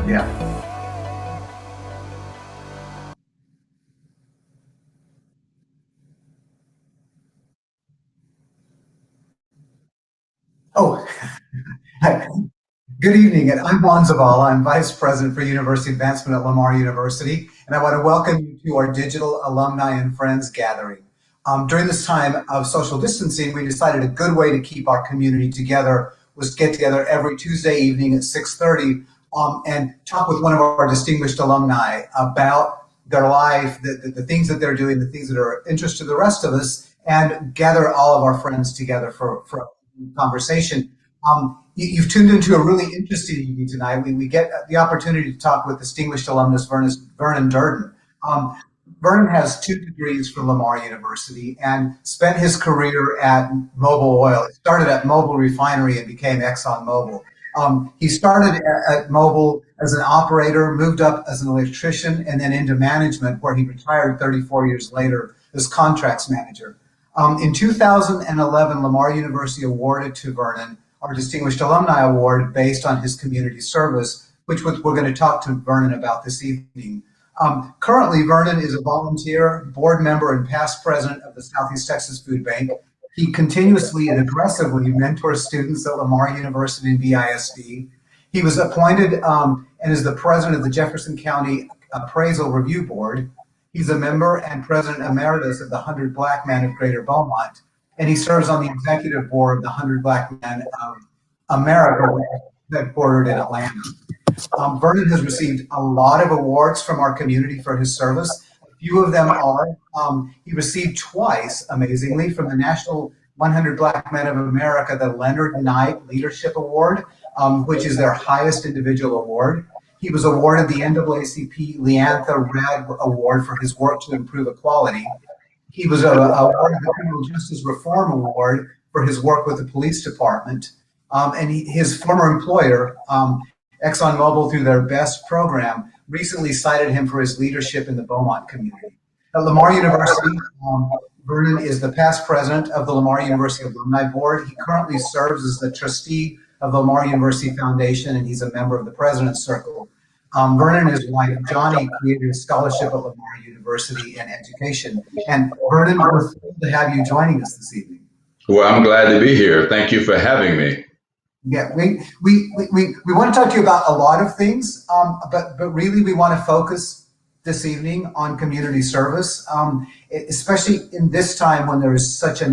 Yeah. Oh, good evening. And I'm Juan Zavala. I'm Vice President for University Advancement at Lamar University, and I want to welcome you to our digital alumni and friends gathering. During this time of social distancing, we decided a good way to keep our community together was get together every Tuesday evening at 6:30 and talk with one of our distinguished alumni about their life, the things that they're doing, the things that are of interest to the rest of us, and gather all of our friends together for a conversation. You've tuned into a really interesting evening tonight. We get the opportunity to talk with distinguished alumnus Vernon Durden. Um, Vernon has 2 degrees from Lamar University and spent his career at Mobil Oil. He started at Mobil Refinery and became ExxonMobil. He started at Mobil as an operator, moved up as an electrician, and then into management, where he retired 34 years later as contracts manager. In 2011, Lamar University awarded to Vernon our Distinguished Alumni Award based on his community service, which we're going to talk to Vernon about this evening. Currently, Vernon is a volunteer, board member, and past president of the Southeast Texas Food Bank. He continuously and aggressively mentors students at Lamar University and BISD. He was appointed and is the president of the Jefferson County Appraisal Review Board. He's a member and president emeritus of the 100 Black Men of Greater Beaumont, and he serves on the executive board of the 100 Black Men of America, headquartered in Atlanta. Vernon has received a lot of awards from our community for his service. A few of them are, he received twice, amazingly, from the National 100 Black Men of America, the Leonard Knight Leadership Award, which is their highest individual award. He was awarded the NAACP Leantha Red Award for his work to improve equality. He was awarded the Criminal Justice Reform Award for his work with the police department. His former employer, ExxonMobil, through their BEST program, recently cited him for his leadership in the Beaumont community. At Lamar University, Vernon is the past president of the Lamar University Alumni Board. He currently serves as the trustee of the Lamar University Foundation, and he's a member of the President's Circle. Vernon and his wife, Johnny, created a scholarship at Lamar University in education. And Vernon, we're thrilled to have you joining us this evening. Well, I'm glad to be here. Thank you for having me. Yeah, we want to talk to you about a lot of things, but really we want to focus this evening on community service, especially in this time when there is such a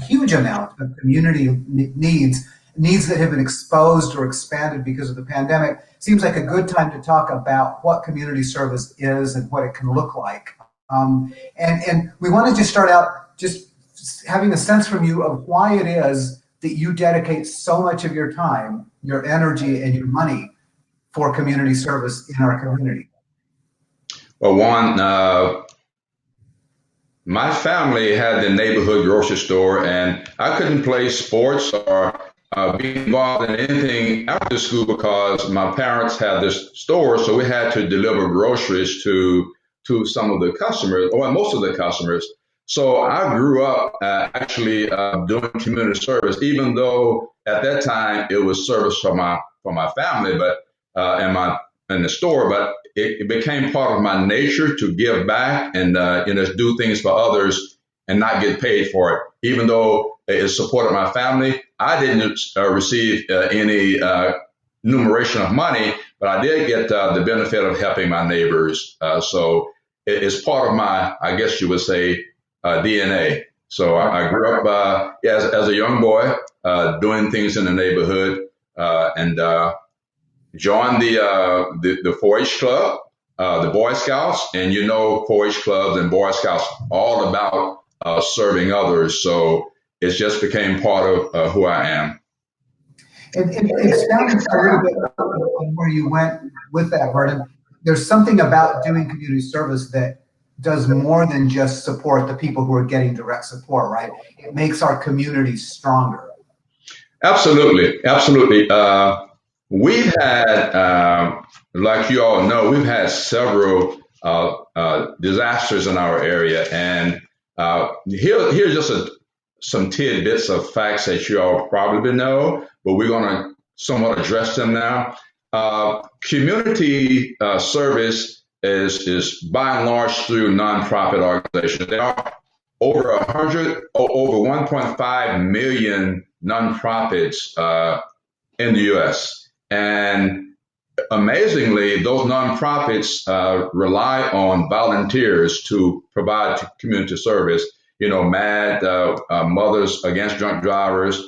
huge amount of community needs that have been exposed or expanded because of the pandemic. Seems like a good time to talk about what community service is and what it can look like. And we want to just start out just having a sense from you of why it is that you dedicate so much of your time, your energy, and your money for community service in our community. Well, Juan, my family had the neighborhood grocery store, and I couldn't play sports or be involved in anything after school because my parents had this store, so we had to deliver groceries to some of the customers, or most of the customers. So I grew up actually doing community service, even though at that time it was service for my family, but in the store. But it became part of my nature to give back and do things for others and not get paid for it. Even though it supported my family, I didn't receive any numeration of money, but I did get the benefit of helping my neighbors. So it's part of my, I guess you would say, DNA. So I grew up as a young boy doing things in the neighborhood and joined the 4-H club, the Boy Scouts, and 4-H clubs and Boy Scouts all about serving others. So it just became part of who I am. And expound a little bit on where you went with that, Vernon. There's something about doing community service that does more than just support the people who are getting direct support, right? It makes our community stronger. Absolutely, absolutely. We've had, like you all know, we've had several disasters in our area, and here's just some tidbits of facts that you all probably know, but we're going to somewhat address them now. Community service is by and large through nonprofit organizations. There are over 1.5 million nonprofits in the U.S. And amazingly, those nonprofits rely on volunteers to provide community service. MAD, Mothers Against Drunk Drivers,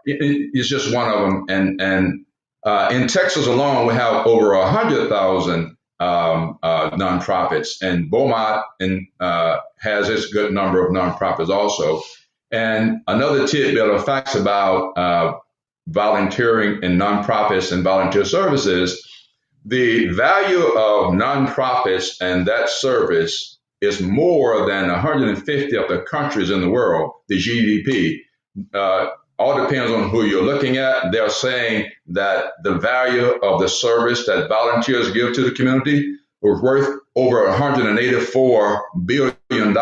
it's just one of them. And in Texas alone, we have over 100,000 nonprofits, and Beaumont has its good number of nonprofits also. And another tidbit of facts about volunteering in nonprofits and volunteer services, the value of nonprofits and that service is more than 150 of the countries in the world, the GDP. All depends on who you're looking at. They're saying that the value of the service that volunteers give to the community was worth over $184 billion.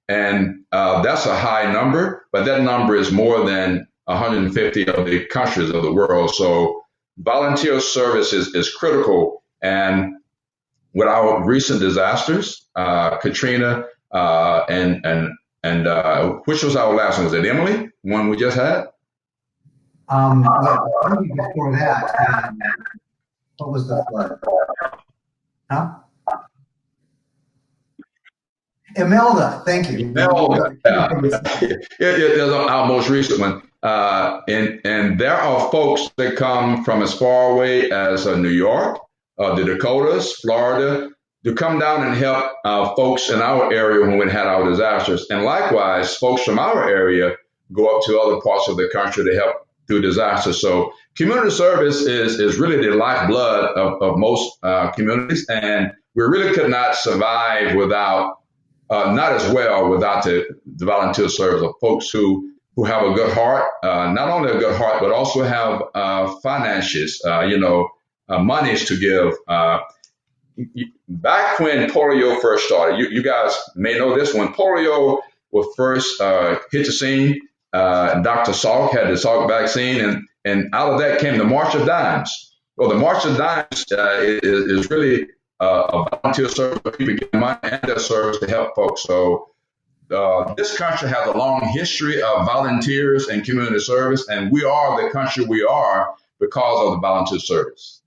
And that's a high number, but that number is more than 150 of the countries of the world. So volunteer service is critical. And with our recent disasters, Katrina, and which was our last one? Was it Emily, one we just had? Yeah, maybe before that. What was the flood? Huh? Imelda, thank you. Imelda, that's our most recent one. And there are folks that come from as far away as New York, the Dakotas, Florida, to come down and help folks in our area when we had our disasters. And likewise, folks from our area go up to other parts of the country to help through disasters. So community service is really the lifeblood of most communities. And we really could not survive without, not as well without the volunteer service of folks who have a good heart, not only a good heart, but also have finances, monies to give. Back when polio first started, you guys may know this, when polio was first hit the scene, Dr. Salk had the Salk vaccine, and out of that came the March of Dimes. Well, the March of Dimes is really a volunteer service where people get money and their service to help folks. So this country has a long history of volunteers and community service, and we are the country we are because of the volunteer service.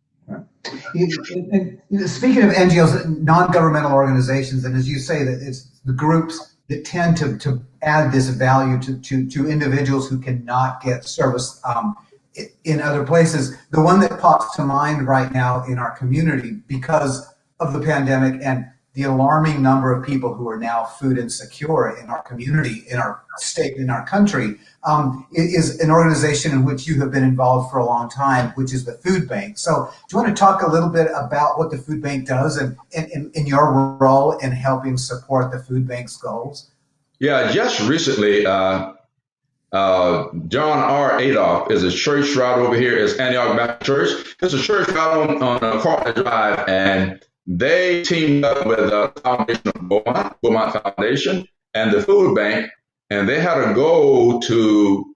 Speaking of NGOs, non-governmental organizations, and as you say, that it's the groups that tend to add this value to individuals who cannot get service in other places. The one that pops to mind right now in our community because of the pandemic and the alarming number of people who are now food insecure in our community, in our state, in our country, is an organization in which you have been involved for a long time, which is the Food Bank. So do you want to talk a little bit about what the Food Bank does and your role in helping support the Food Bank's goals? Yeah, just recently, John R. Adolph is a church right over here, is Antioch Baptist Church. It's a church right on Carter Drive, and they teamed up with the foundation of Beaumont Foundation, and the Food Bank, and they had a goal to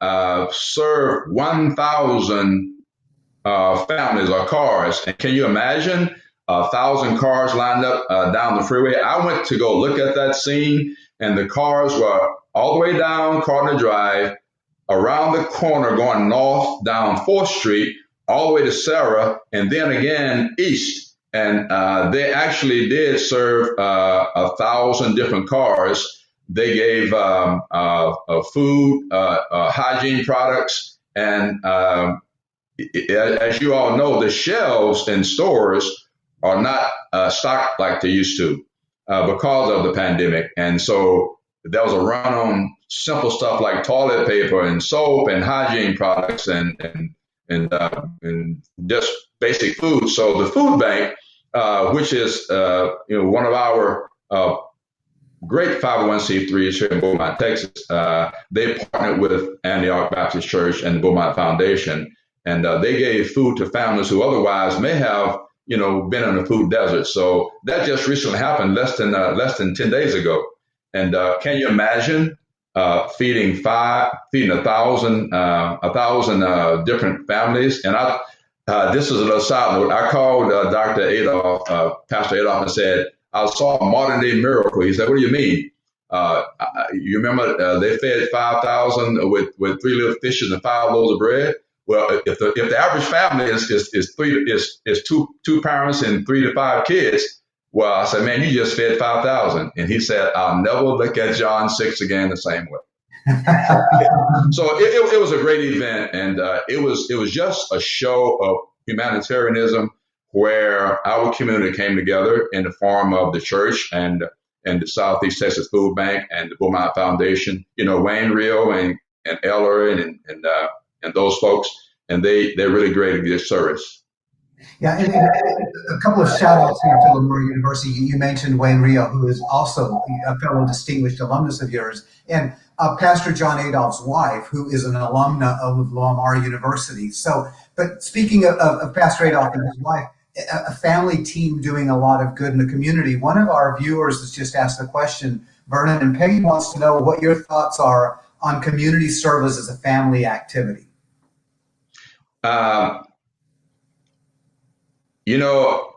serve 1,000 families or cars. And can you imagine 1,000 cars lined up down the freeway? I went to go look at that scene, and the cars were all the way down Carter Drive, around the corner going north down 4th Street, all the way to Sarah, and then again east. And they actually did serve 1,000 different cars. They gave food, hygiene products, and as you all know, the shelves in stores are not stocked like they used to because of the pandemic. And so there was a run on simple stuff like toilet paper and soap and hygiene products and just basic food. So the Food Bank, which is one of our great 501c3s here in Beaumont, Texas, they partnered with Antioch Baptist Church and the Beaumont Foundation, and they gave food to families who otherwise may have been in a food desert. So that just recently happened less than 10 days ago. And can you imagine feeding 1,000 different families? And This is a little side note. I called Dr. Adolph, Pastor Adolph, and said, I saw a modern day miracle. He said, what do you mean? You remember they fed 5,000 with three little fishes and five loaves of bread? Well, if the average family is two parents and 3 to 5 kids, well, I said, man, you just fed 5,000. And he said, I'll never look at John 6 again the same way. So it was a great event, and it was just a show of humanitarianism where our community came together in the form of the church and the Southeast Texas Food Bank and the Beaumont Foundation. You know, Wayne Rio and Eller and those folks, and they really graded their service. Yeah, and a couple of shout outs here to Lamar University. You mentioned Wayne Rio, who is also a fellow distinguished alumnus of yours, and Pastor John Adolph's wife, who is an alumna of Lamar University. So, but speaking of Pastor Adolph and his wife, a family team doing a lot of good in the community. One of our viewers has just asked the question, Vernon, and Peggy wants to know what your thoughts are on community service as a family activity. You know,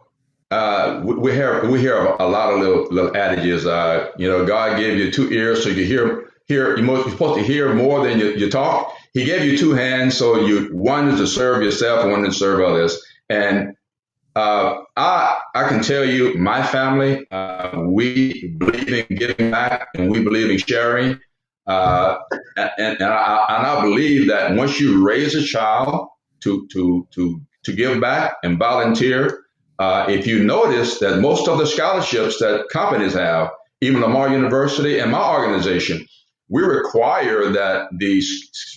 we hear a lot of little adages. God gave you 2 ears so you hear. You're supposed to hear more than you talk. He gave you 2 hands, so one is to serve yourself and one is to serve others. And I can tell you, my family, we believe in giving back and we believe in sharing. And I believe that once you raise a child to give back and volunteer, if you notice that most of the scholarships that companies have, even Lamar University and my organization, we require that the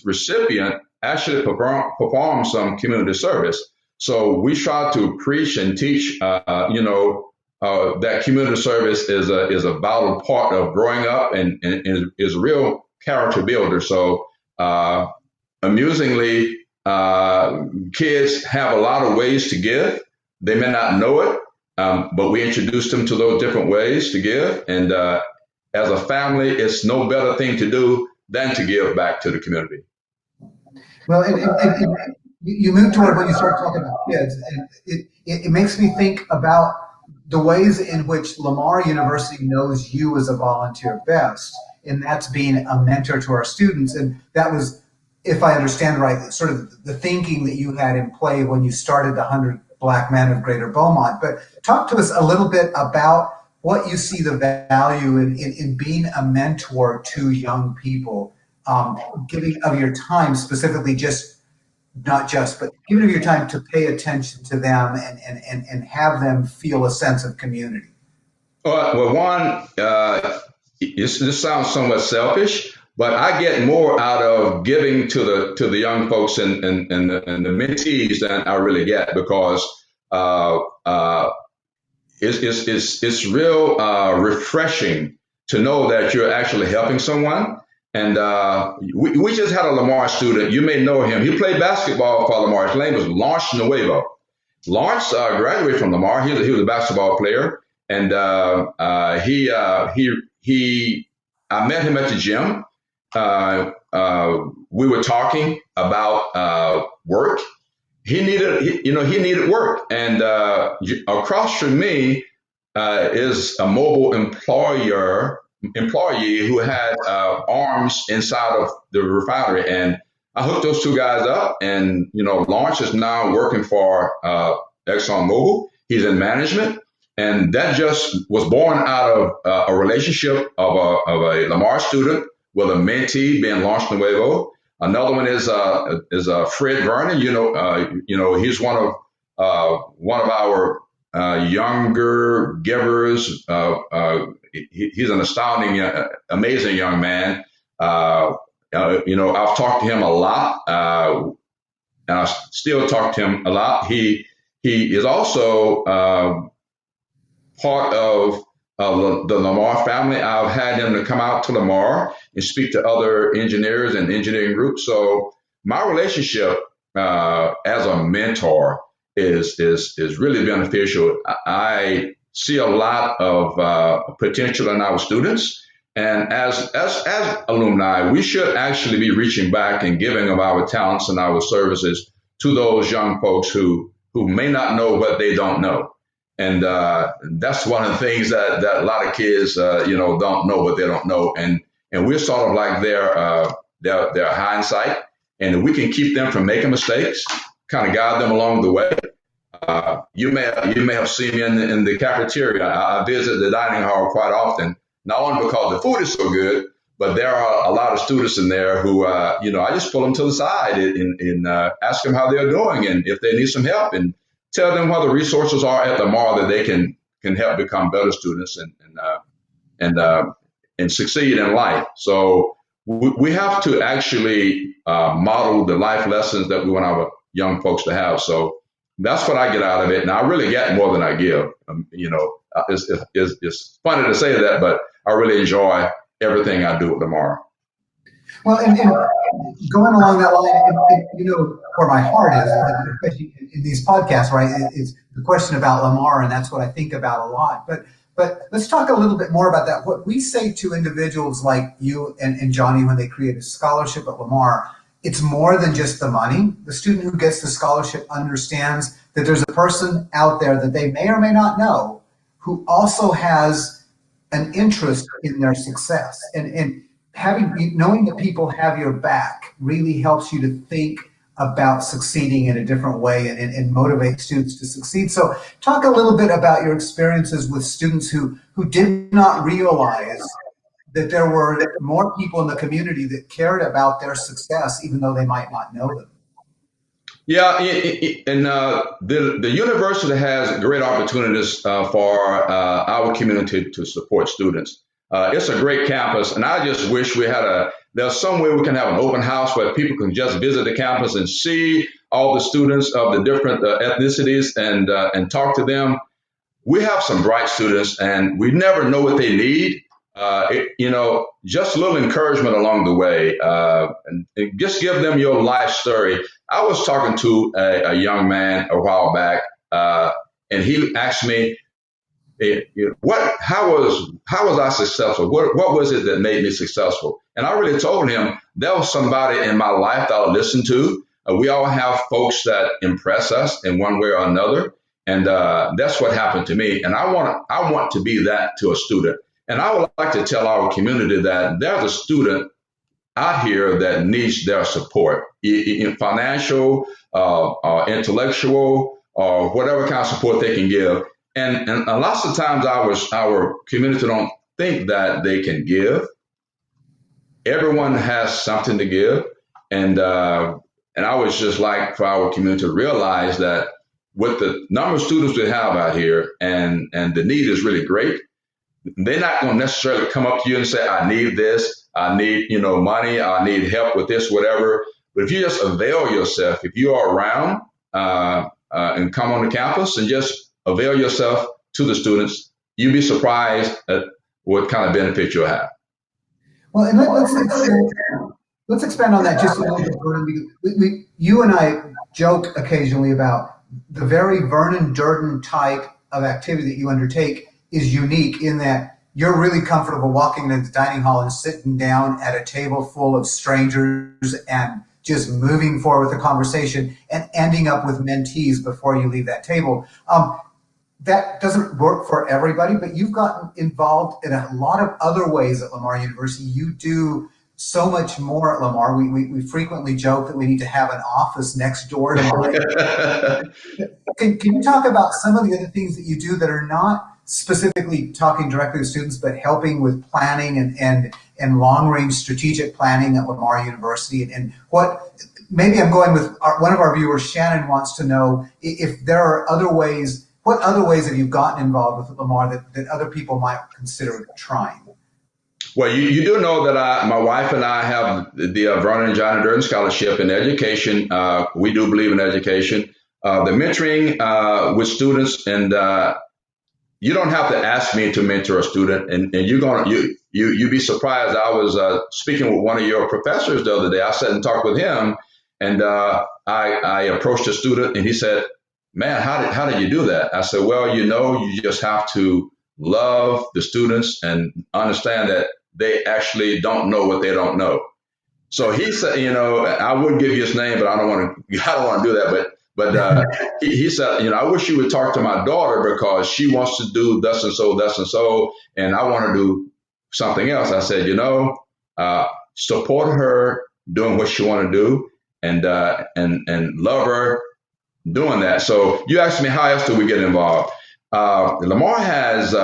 recipient actually perform some community service. So we try to preach and teach, that community service is a vital part of growing up and is a real character builder. So amusingly, kids have a lot of ways to give. They may not know it, but we introduce them to those different ways to give. And as a family, it's no better thing to do than to give back to the community. Well, you move toward when you start talking about kids, and it makes me think about the ways in which Lamar University knows you as a volunteer best, and that's being a mentor to our students. And that was, if I understand right, sort of the thinking that you had in play when you started the 100 Black Men of Greater Beaumont. But talk to us a little bit about what you see the value in being a mentor to young people, giving of your time, specifically but giving of your time to pay attention to them and have them feel a sense of community. Well, one, this sounds somewhat selfish, but I get more out of giving to the young folks and the mentees than I really get, because it's real refreshing to know that you're actually helping someone. And we just had a Lamar student. You may know him. He played basketball for Lamar. His name was Lawrence Nuevo. Lawrence graduated from Lamar. He was a basketball player, and I met him at the gym. We were talking about work. He needed work, and across from me is a Mobil employee who had arms inside of the refinery, and I hooked those 2 guys up. And Lawrence is now working for ExxonMobil. He's in management, and that just was born out of a relationship of a Lamar student with a mentee, being Lawrence Nuevo. Another one is Fred Vernon. He's one of our younger givers. He's an astounding, amazing young man. I've talked to him a lot, and I still talk to him a lot. He is also part of the Lamar family. I've had him to come out to Lamar and speak to other engineers and engineering groups. So my relationship as a mentor is really beneficial. I see a lot of potential in our students, and as alumni, we should actually be reaching back and giving of our talents and our services to those young folks who may not know what they don't know. And that's one of the things that a lot of kids, don't know what they don't know. And we're sort of like their hindsight. And if we can keep them from making mistakes, kind of guide them along the way. You may have seen me in the cafeteria. I visit the dining hall quite often, not only because the food is so good, but there are a lot of students in there who, I just pull them to the side and ask them how they're doing and if they need some help, and tell them what the resources are at Lamar that they can help become better students and succeed in life. So we have to actually model the life lessons that we want our young folks to have. So that's what I get out of it. And I really get more than I give. It's funny to say that, but I really enjoy everything I do at Lamar. Well, and going along that line, where my heart is, especially in these podcasts, right, it's the question about Lamar, and that's what I think about a lot. But let's talk a little bit more about that. What we say to individuals like you and Johnny when they create a scholarship at Lamar, it's more than just the money. The student who gets the scholarship understands that there's a person out there that they may or may not know who also has an interest in their success. And knowing that people have your back really helps you to think about succeeding in a different way and motivate students to succeed. So talk a little bit about your experiences with students who did not realize that there were more people in the community that cared about their success, even though they might not know them. Yeah, and the university has great opportunities for our community to support students. It's a great campus, and I just wish there's some way we can have an open house where people can just visit the campus and see all the students of the different ethnicities and talk to them. We have some bright students, and we never know what they need. Just a little encouragement along the way, and just give them your life story. I was talking to a young man a while back, and he asked me, how was I successful? What was it that made me successful? And I really told him there was somebody in my life that I listened to. We all have folks that impress us in one way or another, and that's what happened to me. And I want to be that to a student. And I would like to tell our community that there's a student out here that needs their support, in financial, intellectual, or whatever kind of support they can give. And lots of times our community don't think that they can give. Everyone has something to give. And I would just like for our community to realize that with the number of students we have out here and the need is really great, they're not going to necessarily come up to you and say, I need this, I need, money, I need help with this, whatever. But if you just avail yourself, if you are around and come on the campus and just avail yourself to the students, you'd be surprised at what kind of benefit you'll have. Well, and let's expand on that just a little bit, Vernon, because you and I joke occasionally about the very Vernon Durden type of activity that you undertake is unique in that you're really comfortable walking into the dining hall and sitting down at a table full of strangers and just moving forward with the conversation and ending up with mentees before you leave that table. That doesn't work for everybody, but you've gotten involved in a lot of other ways at Lamar University. You do so much more at Lamar. We frequently joke that we need to have an office next door to mine. Can you talk about some of the other things that you do that are not specifically talking directly to students, but helping with planning and long-range strategic planning at Lamar University? And what, maybe I'm going with one of our viewers, Shannon, wants to know if there are other ways. What other ways have you gotten involved with Lamar that other people might consider trying? Well, you do know that my wife and I have the Vernon and Johnny Durden Scholarship in education. We do believe in education. The mentoring with students, and you don't have to ask me to mentor a student, and you'd be surprised. I was speaking with one of your professors the other day. I sat and talked with him, and I approached a student, and he said, "Man, how did you do that?" I said, "Well, you just have to love the students and understand that they actually don't know what they don't know. So he said, I would give you his name, but I don't want to. I don't want to do that. But he said, I wish you would talk to my daughter because she wants to do thus and so, and I want to do something else. I said, support her doing what she want to do, and love her doing that. So you asked me how else do we get involved? Lamar has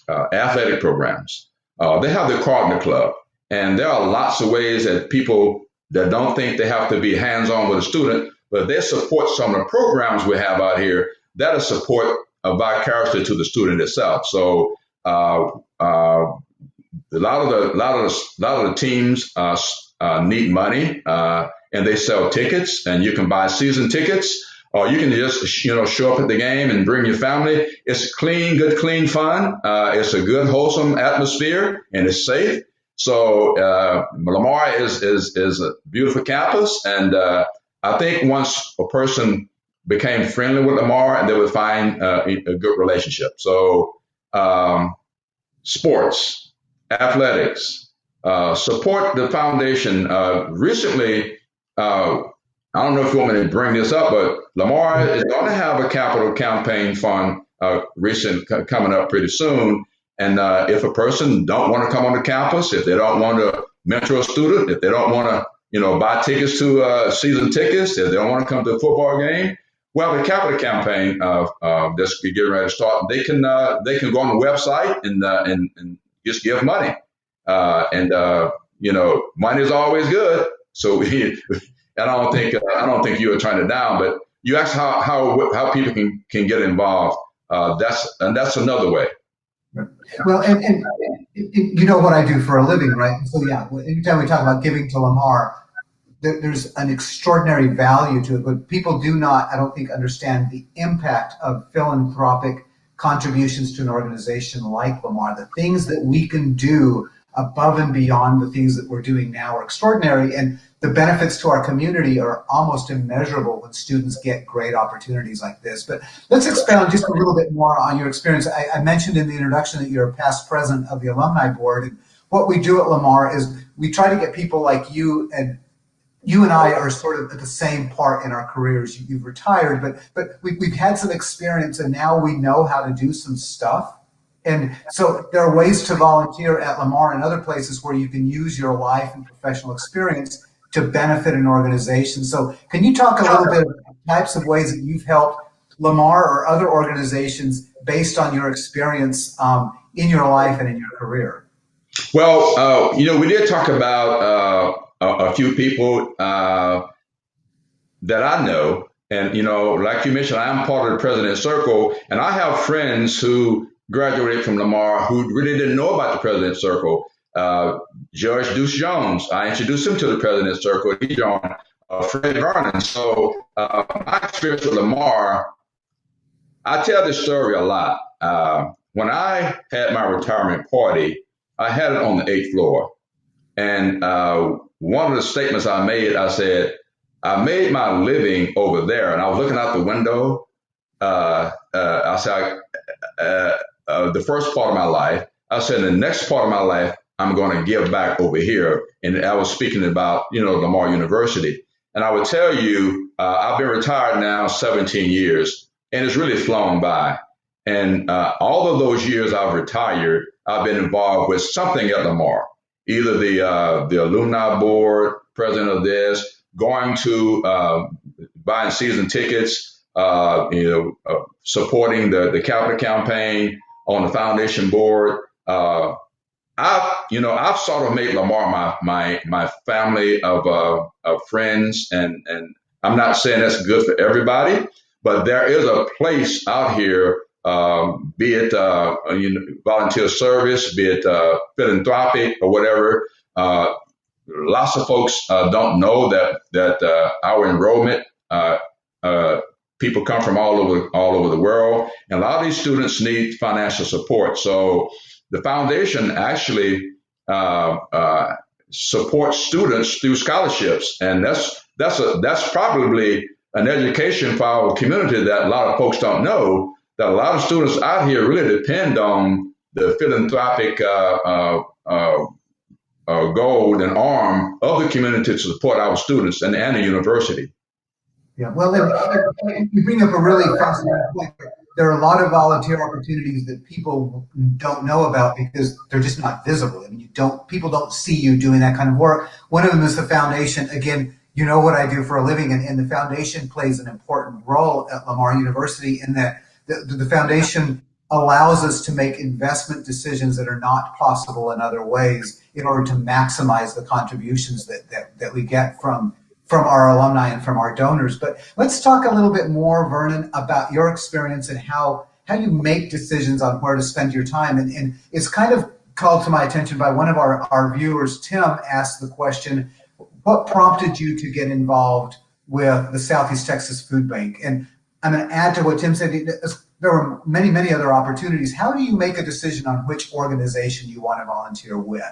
athletic programs. They have the Cardinal Club, and there are lots of ways that people that don't think they have to be hands-on with a student, but they support some of the programs we have out here that are support vicariously to the student itself. So a lot of the teams need money, and they sell tickets, and you can buy season tickets, or you can just show up at the game and bring your family. It's clean fun. It's a good, wholesome atmosphere, and it's safe. So Lamar is a beautiful campus, and I think once a person became friendly with Lamar, and they would find a good relationship. So sports, athletics, support the foundation. Recently, I don't know if you want me to bring this up, but Lamar is going to have a capital campaign fund coming up pretty soon. And if a person don't want to come on the campus, if they don't want to mentor a student, if they don't want to, buy tickets to season tickets, if they don't want to come to a football game, well, the capital campaign that's getting ready to start. They can go on the website and just give money, money is always good. So I don't think you were trying to down, but you asked how people can get involved. That's another way. Well, and you know what I do for a living, right? So yeah, anytime we talk about giving to Lamar, there's an extraordinary value to it, but people do not, I don't think, understand the impact of philanthropic contributions to an organization like Lamar. The things that we can do above and beyond the things that we're doing now are extraordinary, and the benefits to our community are almost immeasurable when students get great opportunities like this. But let's expound just a little bit more on your experience. I mentioned in the introduction that you're a past president of the Alumni Board, and what we do at Lamar is we try to get people like you, and you and I are sort of at the same part in our careers. You've retired, but we've had some experience, and now we know how to do some stuff. And so there are ways to volunteer at Lamar and other places where you can use your life and professional experience to benefit an organization. So can you talk a little bit about types of ways that you've helped Lamar or other organizations based on your experience in your life and in your career? Well, we did talk about a few people that I know. And, like you mentioned, I am part of the President's Circle, and I have friends who graduated from Lamar who really didn't know about the President's Circle. Judge Deuce Jones, I introduced him to the President's Circle. He joined Fred Vernon. So my experience with Lamar, I tell this story a lot. When I had my retirement party, I had it on the 8th floor. And one of the statements I made, I said, I made my living over there. And I was looking out the window. I said, the first part of my life, I said, the next part of my life, I'm going to give back over here. And I was speaking about, Lamar University. And I would tell you, I've been retired now 17 years, and it's really flown by. And all of those years I've retired, I've been involved with something at Lamar, either the alumni board, president of this, going to buying season tickets, supporting the capital campaign on the foundation board. I've sort of made Lamar my family of friends, and I'm not saying that's good for everybody, but there is a place out here, be it volunteer service, be it philanthropic or whatever. Lots of folks don't know that our enrollment people come from all over the world, and a lot of these students need financial support. So the foundation actually supports students through scholarships, and that's probably an education for our community that a lot of folks don't know. That a lot of students out here really depend on the philanthropic goal and arm of the community to support our students and the university. Yeah, well, and you bring up a really fascinating point. There are a lot of volunteer opportunities that people don't know about because they're just not visible. I mean, people don't see you doing that kind of work. One of them is the foundation. Again, you know what I do for a living, and the foundation plays an important role at Lamar University in that the foundation allows us to make investment decisions that are not possible in other ways in order to maximize the contributions that we get from our alumni and from our donors. But let's talk a little bit more, Vernon, about your experience and how you make decisions on where to spend your time. And it's kind of called to my attention by one of our viewers. Tim asked the question, what prompted you to get involved with the Southeast Texas Food Bank? And I'm going to add to what Tim said. There were many, many other opportunities. How do you make a decision on which organization you want to volunteer with?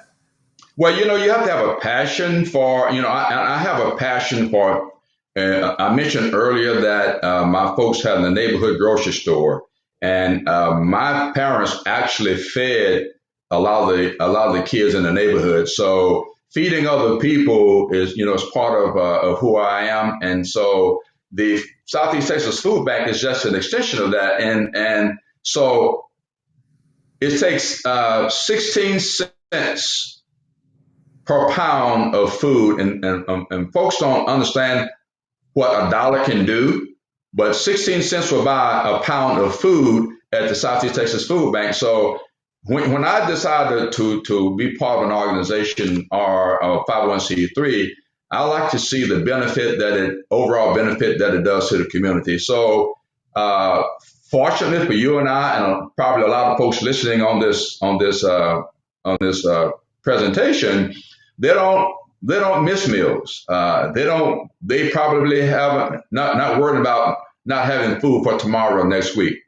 Well, you have to have a passion for, I have a passion for, I mentioned earlier that my folks had the neighborhood grocery store, and my parents actually fed a lot of the kids in the neighborhood. So feeding other people is part of who I am. And so the Southeast Texas Food Bank is just an extension of that. And so it takes 16 cents per pound of food, and folks don't understand what a dollar can do, but 16 cents will buy a pound of food at the Southeast Texas Food Bank. So when I decided to be part of an organization or a 501c3, I like to see the overall benefit that it does to the community. So fortunately for you and I, and probably a lot of folks listening on this presentation, they don't miss meals. They probably have not worried about not having food for tomorrow or next week.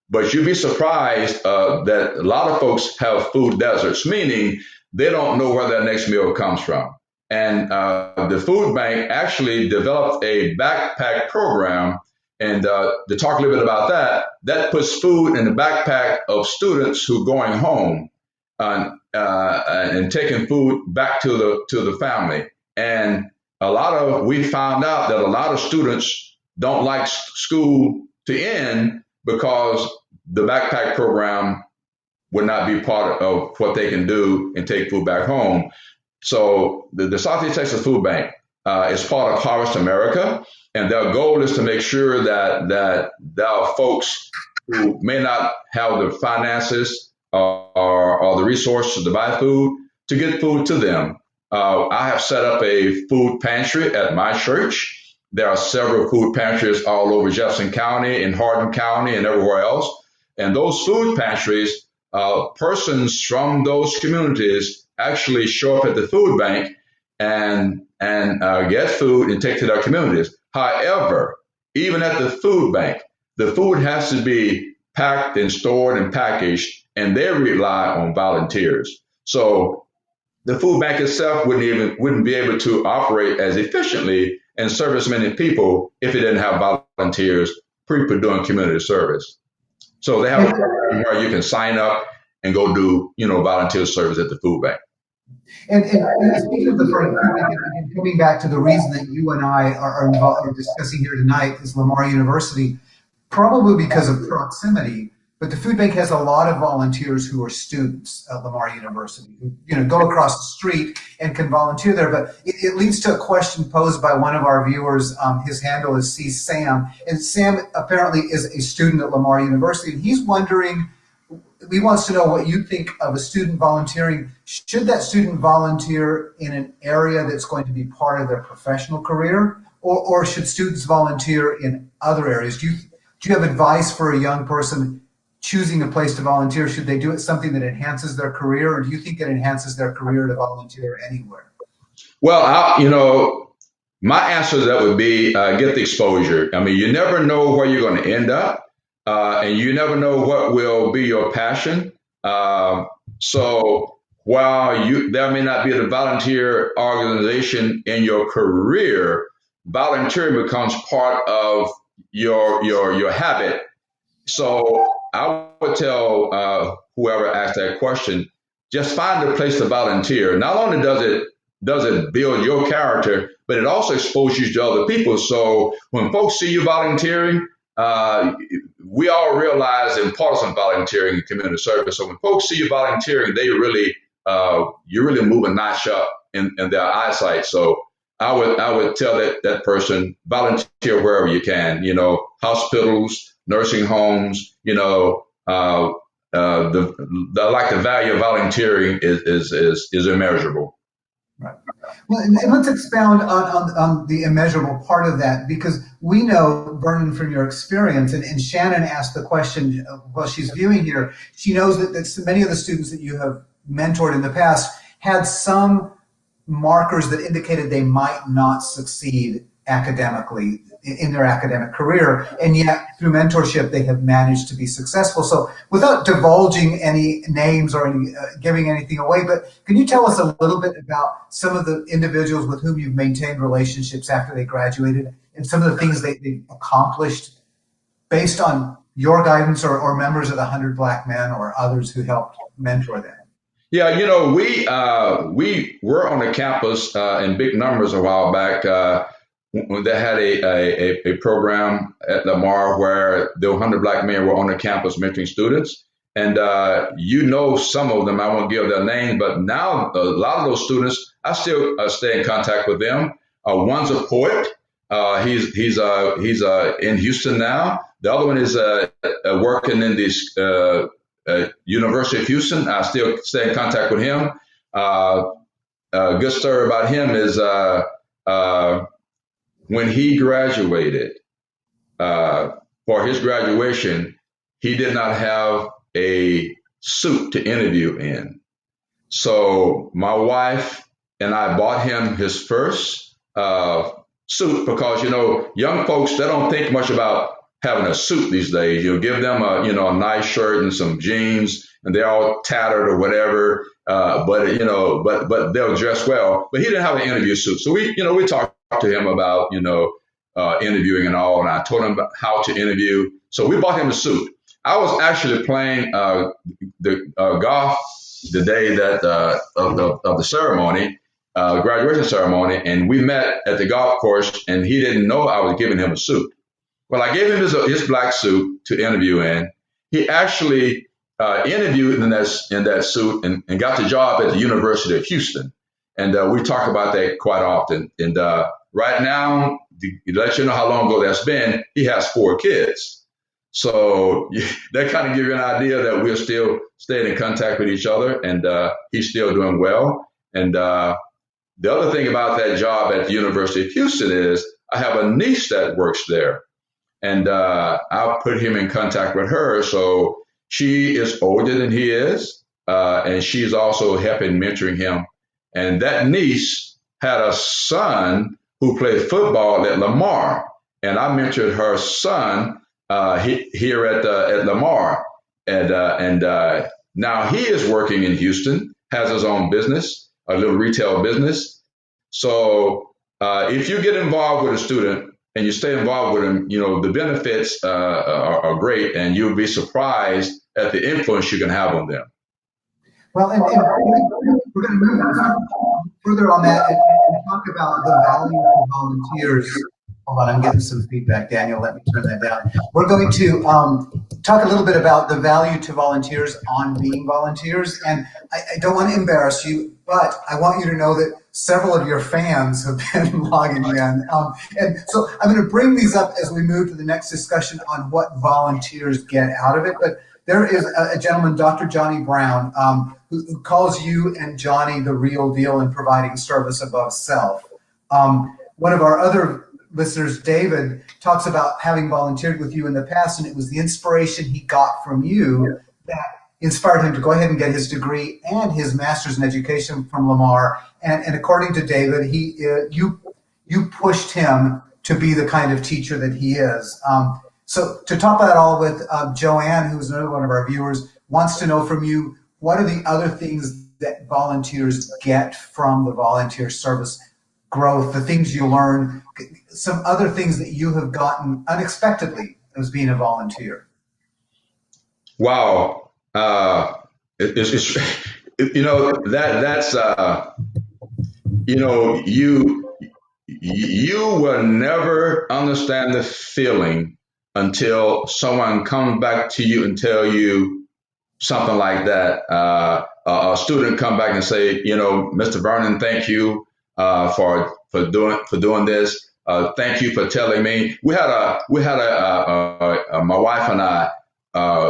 But you'd be surprised that a lot of folks have food deserts, meaning they don't know where their next meal comes from. And the food bank actually developed a backpack program. And to talk a little bit about that puts food in the backpack of students who are going home and taking food back to the family. And we found out that a lot of students don't like school to end because the backpack program would not be part of what they can do and take food back home. So the Southeast Texas Food Bank is part of Harvest America, and their goal is to make sure that there are folks who may not have the finances or the resources to buy food, to get food to them. I have set up a food pantry at my church. There are several food pantries all over Jefferson County, in Hardin County, and everywhere else. And those food pantries, persons from those communities actually show up at the food bank and get food and take to their communities. However, even at the food bank, the food has to be packed and stored and packaged, and they rely on volunteers. So the food bank itself wouldn't be able to operate as efficiently and serve as many people if it didn't have volunteers doing community service. So they have a program where you can sign up and go do volunteer service at the food bank. And speaking of the food bank, and coming back to the reason that you and I are discussing here tonight is Lamar University, probably because of proximity. But the food bank has a lot of volunteers who are students at Lamar University who go across the street and can volunteer there. But it leads to a question posed by one of our viewers. His handle is C. Sam. And Sam apparently is a student at Lamar University. And he wants to know what you think of a student volunteering. Should that student volunteer in an area that's going to be part of their professional career? Or should students volunteer in other areas? Do you have advice for a young person choosing a place to volunteer? Should they do it something that enhances their career, or do you think it enhances their career to volunteer anywhere? Well, my answer to that would be get the exposure. I mean, you never know where you're going to end up, and you never know what will be your passion. So while there may not be a volunteer organization in your career, volunteering becomes part of your habit. So I would tell whoever asked that question, just find a place to volunteer. Not only does it build your character, but it also exposes you to other people. So when folks see you volunteering, we all realize the importance of volunteering in community service. So when folks see you volunteering, they really you really move a notch up in their eyesight. So I would tell that person, volunteer wherever you can. Hospitals, nursing homes. The value of volunteering is immeasurable. Right. Well, and let's expound on the immeasurable part of that, because we know, Vernon, from your experience, and Shannon asked the question while she's viewing here, she knows that many of the students that you have mentored in the past had some markers that indicated they might not succeed academically in their academic career, and yet through mentorship they have managed to be successful. So without divulging any names or giving anything away, but can you tell us a little bit about some of the individuals with whom you've maintained relationships after they graduated, and some of the things they accomplished based on your guidance or members of the 100 Black Men or others who helped mentor them? Yeah, we were on the campus in big numbers a while back. They had a program at Lamar where the 100 Black men were on the campus mentoring students. And some of them, I won't give their name, but now a lot of those students, I still stay in contact with them. One's a poet. He's in Houston now. The other one is working in this University of Houston. I still stay in contact with him. A good story about him is when he graduated, for his graduation, he did not have a suit to interview in. So my wife and I bought him his first suit, because, young folks, they don't think much about having a suit these days. You give them a nice shirt and some jeans, and they're all tattered or whatever. But they'll dress well. But he didn't have an interview suit, so we talked to him about interviewing and all, and I told him how to interview. So we bought him a suit. I was actually playing the golf the day that of the ceremony, graduation ceremony, and we met at the golf course, and he didn't know I was giving him a suit. Well, I gave him his black suit to interview in. He actually interviewed in that suit and got the job at the University of Houston. And we talk about that quite often. And right now, to let you know how long ago that's been, he has 4 kids. So that kind of gives you an idea that we're still staying in contact with each other, and he's still doing well. And the other thing about that job at the University of Houston is I have a niece that works there. And I'll put him in contact with her. So she is older than he is, and she's also helping mentoring him. And that niece had a son who played football at Lamar, and I mentored her son here at Lamar. And now he is working in Houston, has his own business, a little retail business. So if you get involved with a student, and you stay involved with them, the benefits are great, and you'll be surprised at the influence you can have on them. Well, and we're going to move further on that and talk about the value of volunteers. Hold on, I'm getting some feedback, Daniel. Let me turn that down. We're going to talk a little bit about the value to volunteers on being volunteers. And I don't want to embarrass you, but I want you to know that several of your fans have been logging in. And so I'm going to bring these up as we move to the next discussion on what volunteers get out of it. But there is a gentleman, Dr. Johnny Brown, who calls you and Johnny the real deal in providing service above self. One of our other listeners, David, talks about having volunteered with you in the past, and it was the inspiration he got from you that inspired him to go ahead and get his degree and his master's in education from Lamar. And according to David, you pushed him to be the kind of teacher that he is. So to top that all with Joanne, who's another one of our viewers, wants to know from you, what are the other things that volunteers get from the volunteer service growth, the things you learn, some other things that you have gotten unexpectedly as being a volunteer? Wow. that's you will never understand the feeling until someone comes back to you and tell you something like that. A student come back and say, Mr. Vernon, thank you for doing this. Thank you for telling me. My wife and I,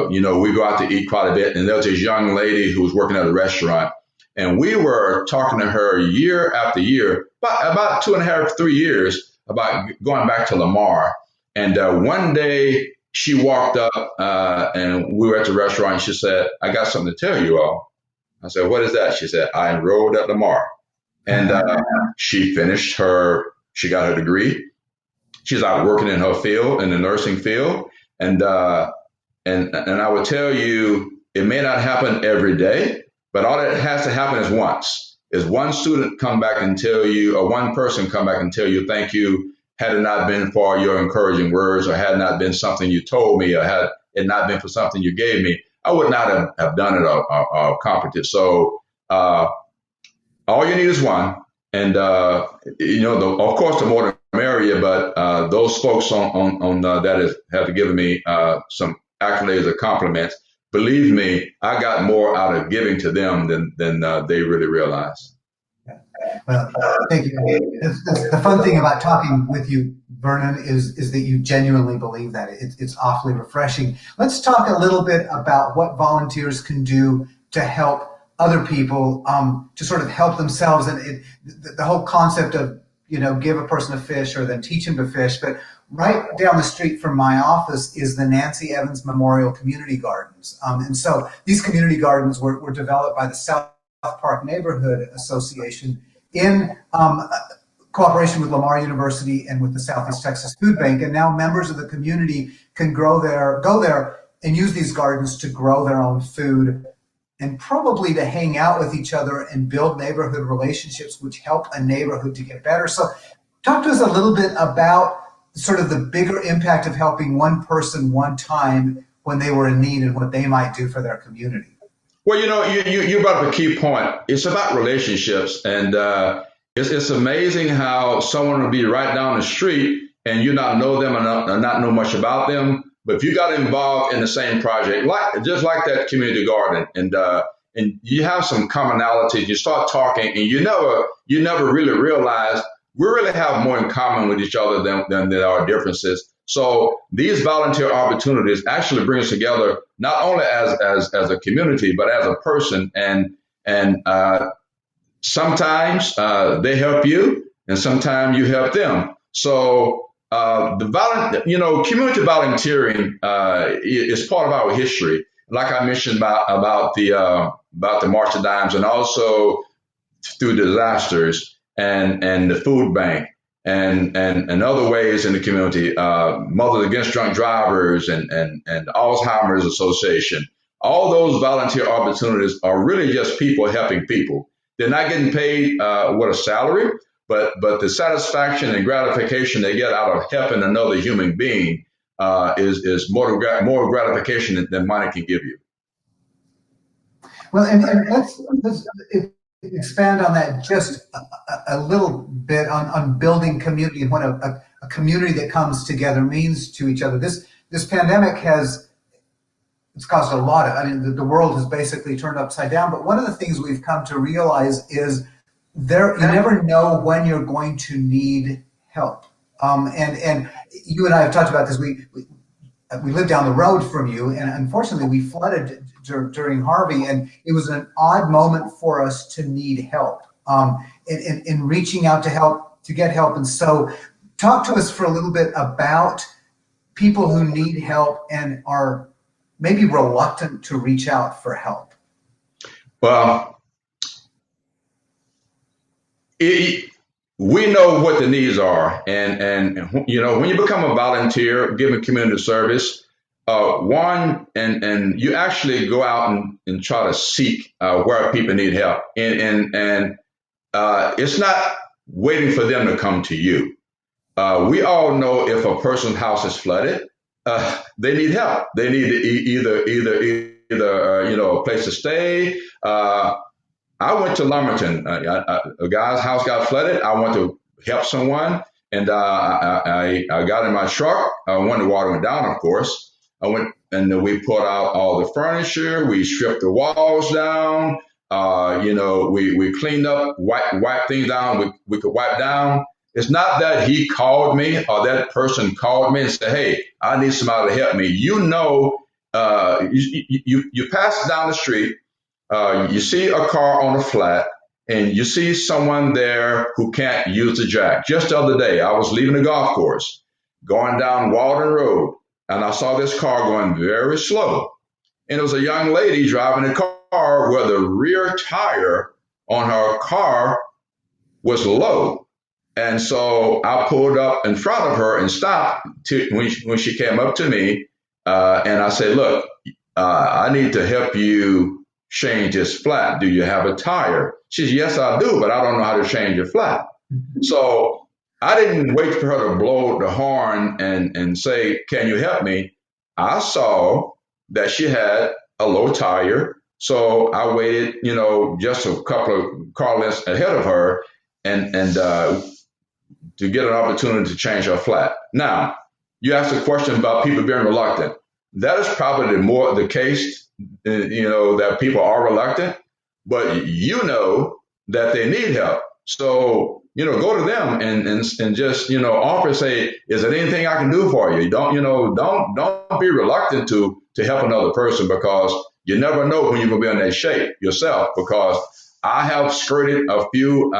we go out to eat quite a bit, and there was this young lady who was working at a restaurant, and we were talking to her year after year, about 2.5, 3 years, about going back to Lamar. And one day she walked up, and we were at the restaurant, and she said, "I got something to tell you all." I said, "What is that?" She said, "I enrolled at Lamar." And she got her degree. She's out working in her field, in the nursing field. And I would tell you, it may not happen every day, but all that has to happen is once. Is one student come back and tell you, or one person come back and tell you, "Thank you. Had it not been for your encouraging words, or had it not been something you told me, or had it not been for something you gave me, I would not have done it or accomplished it." So all you need is one. And, of course, the more the merrier, but those folks on that have given me some accolades or compliments. Believe me, I got more out of giving to them than they really realize. Well, thank you. The fun thing about talking with you, Vernon, is that you genuinely believe that. It's awfully refreshing. Let's talk a little bit about what volunteers can do to help other people, to sort of help themselves. And the whole concept of, give a person a fish or then teach him to fish. But right down the street from my office is the Nancy Evans Memorial Community Gardens. And so these community gardens were developed by the South Park Neighborhood Association in cooperation with Lamar University and with the Southeast Texas Food Bank. And now members of the community can go there and use these gardens to grow their own food and probably to hang out with each other and build neighborhood relationships, which help a neighborhood to get better. So talk to us a little bit about sort of the bigger impact of helping one person one time when they were in need and what they might do for their community. Well, you brought up a key point. It's about relationships, and it's amazing how someone will be right down the street and you not know them and not know much about them. But if you got involved in the same project, just like that community garden, and you have some commonalities, you start talking, and you never really realize we really have more in common with each other than there are differences. So these volunteer opportunities actually bring us together not only as a community, but as a person. And sometimes they help you, and sometimes you help them. So community volunteering is part of our history. Like I mentioned about the March of Dimes, and also through disasters and the food bank and other ways in the community, Mothers Against Drunk Drivers and Alzheimer's Association. All those volunteer opportunities are really just people helping people. They're not getting paid with a salary, but the satisfaction and gratification they get out of helping another human being is more gratification than money can give you. Well, and let's expand on that just a little bit on building community and what a community that comes together means to each other. This pandemic it's caused a lot of, the world has basically turned upside down. But one of the things we've come to realize is you never know when you're going to need help. And you and I have talked about this. We live down the road from you, and unfortunately we flooded during Harvey, and it was an odd moment for us to need help in reaching out to get help. And so talk to us for a little bit about people who need help and are maybe reluctant to reach out for help. Well, we know what the needs are, and when you become a volunteer giving community service, and you actually go out and try to seek where people need help, and it's not waiting for them to come to you. We all know if a person's house is flooded, they need help. They need either a place to stay, I went to Lumberton. A guy's house got flooded. I went to help someone, and I got in my truck. When the water went down, of course, I went and we put out all the furniture. We stripped the walls down. We cleaned up, wipe things down. We could wipe down. It's not that he called me or that person called me and said, "Hey, I need somebody to help me." You pass down the street. You see a car on a flat, and you see someone there who can't use the jack. Just the other day, I was leaving the golf course, going down Walden Road, and I saw this car going very slow. And it was a young lady driving a car where the rear tire on her car was low. And so I pulled up in front of her and stopped when she came up to me, and I said, "Look, I need to help you change this flat. Do you have a tire?" She said, "Yes, I do, but I don't know how to change a flat." So I didn't wait for her to blow the horn and say, "Can you help me?" I saw that she had a low tire. So I waited, just a couple of car lengths ahead of her and to get an opportunity to change her flat. Now, you asked a question about people being reluctant. That is probably more the case, that people are reluctant, but that they need help. So, go to them and just, offer, say, "Is there anything I can do for you?" Don't be reluctant to help another person, because you never know when you're going to be in that shape yourself, because I have skirted a few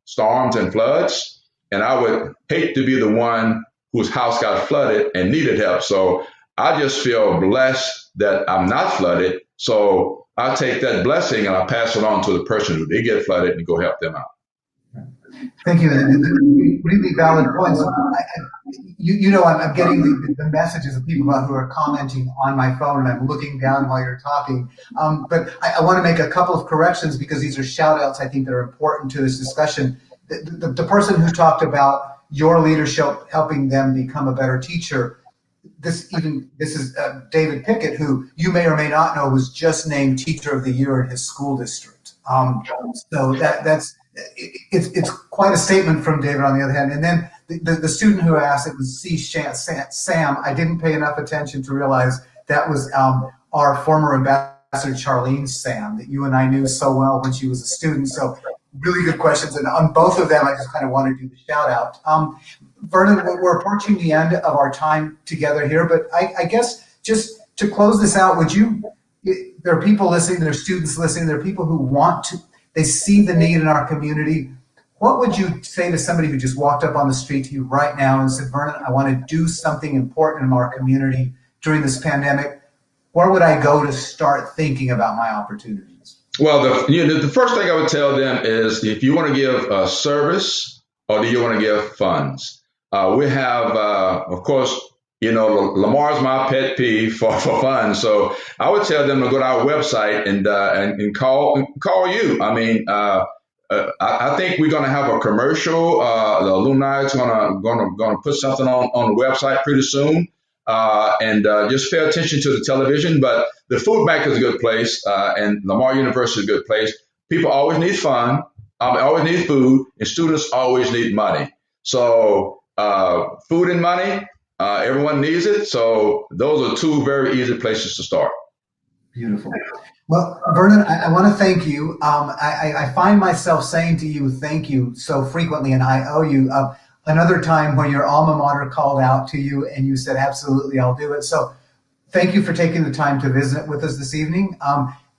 storms and floods, and I would hate to be the one whose house got flooded and needed help. So I just feel blessed that I'm not flooded. So I take that blessing and I pass it on to the person who did get flooded and go help them out. Thank you. Really valid points. I'm getting the messages of people who are commenting on my phone, and I'm looking down while you're talking. But I want to make a couple of corrections, because these are shout outs I think that are important to this discussion. The person who talked about your leadership helping them become a better teacher, this is David Pickett, who you may or may not know was just named Teacher of the Year in his school district. So it's quite a statement from David on the other hand. And then the student who asked, it was Sam. I didn't pay enough attention to realize that was our former ambassador, Charlene Sam, that you and I knew so well when she was a student. So really good questions. And on both of them, I just kind of want to do the shout out. Vernon, we're approaching the end of our time together here, but I guess just to close this out, there are people listening, there are students listening, there are people who they see the need in our community. What would you say to somebody who just walked up on the street to you right now and said, "Vernon, I want to do something important in our community during this pandemic. Where would I go to start thinking about my opportunities?" Well, the first thing I would tell them is, if you want to give a service or do you want to give funds? We have, of course, Lamar's my pet peeve for funds. So I would tell them to go to our website and call you. I mean, I think we're going to have a commercial. The alumni is going to put something on the website pretty soon. And just pay attention to the television. But the food bank is a good place, and Lamar University is a good place. People always need fun, always need food, and students always need money. So food and money, everyone needs it. So those are two very easy places to start. Beautiful. Well, Vernon, I want to thank you. I find myself saying to you, thank you so frequently, and I owe you. Another time when your alma mater called out to you and you said, "Absolutely, I'll do it." So thank you for taking the time to visit with us this evening.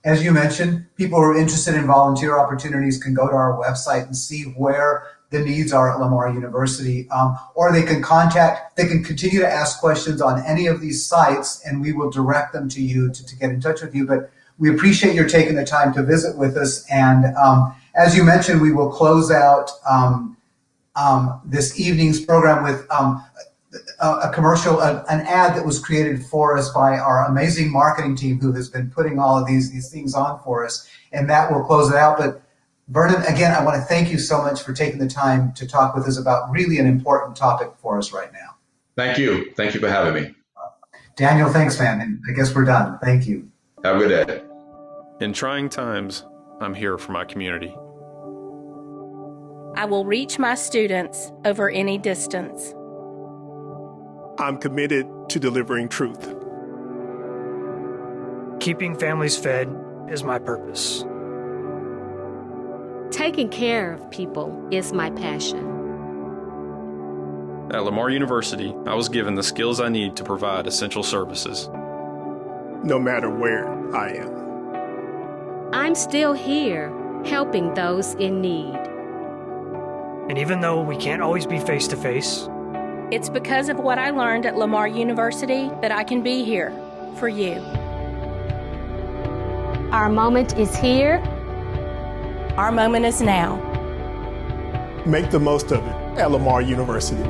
As you mentioned, people who are interested in volunteer opportunities can go to our website and see where the needs are at Lamar University, or they can continue to ask questions on any of these sites, and we will direct them to you to get in touch with you. But we appreciate your taking the time to visit with us. And as you mentioned, we will close out this evening's program with a commercial, an ad that was created for us by our amazing marketing team, who has been putting all of these things on for us, and that will close it out. But Vernon, again, I want to thank you so much for taking the time to talk with us about really an important topic for us right now. Thank you. Thank you for having me. Daniel, thanks, man. And I guess we're done. Thank you. Have a good day. In trying times, I'm here for my community. I will reach my students over any distance. I'm committed to delivering truth. Keeping families fed is my purpose. Taking care of people is my passion. At Lamar University, I was given the skills I need to provide essential services. No matter where I am. I'm still here, helping those in need. And even though we can't always be face to face, it's because of what I learned at Lamar University that I can be here for you. Our moment is here. Our moment is now. Make the most of it at Lamar University.